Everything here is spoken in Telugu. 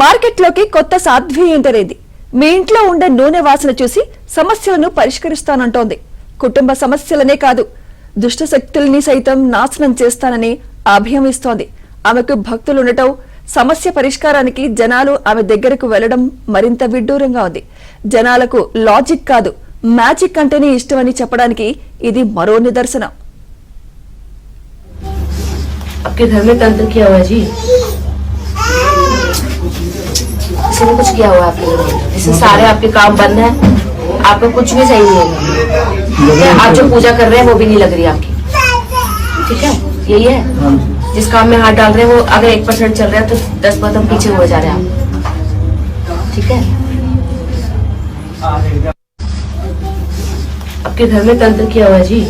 మార్కెట్లోకి కొత్త సాధ్వి ఎంటర్ అయింది. మీ ఇంట్లో ఉండే నూనె వాసన చూసి సమస్యలను పరిష్కరిస్తానంటోంది. కుటుంబ సమస్యలనే కాదు, దుష్ట శక్తుల్ని సైతం నాశనం చేస్తానని అభయం ఇస్తోంది. ఆమెకు భక్తులుండటం, సమస్య పరిష్కారానికి జనాలు ఆమె దగ్గరకు వెళ్లడం మరింత విడ్డూరంగా ఉంది. జనాలకు లాజిక్ కాదు, మ్యాజిక్ అంటేనే ఇష్టమని చెప్పడానికి ఇది మరో నిదర్శనం. आपके घर में तंत्र किया हुआ है जी? किसी ने कुछ किया हुआ है आपके घर में, जिससे सारे आपके काम बंद हैं, आपका कुछ भी सही नहीं है। आप जो पूजा कर रहे हैं वो भी नहीं लग रही आपकी, ठीक है? यही है जिस काम में हाथ डाल रहे हैं वो अगर 1% चल रहा है तो 10 कदम पीछे हो जा रहे हैं आप, ठीक है? आपके घर में तंत्र किया हुआ है जी?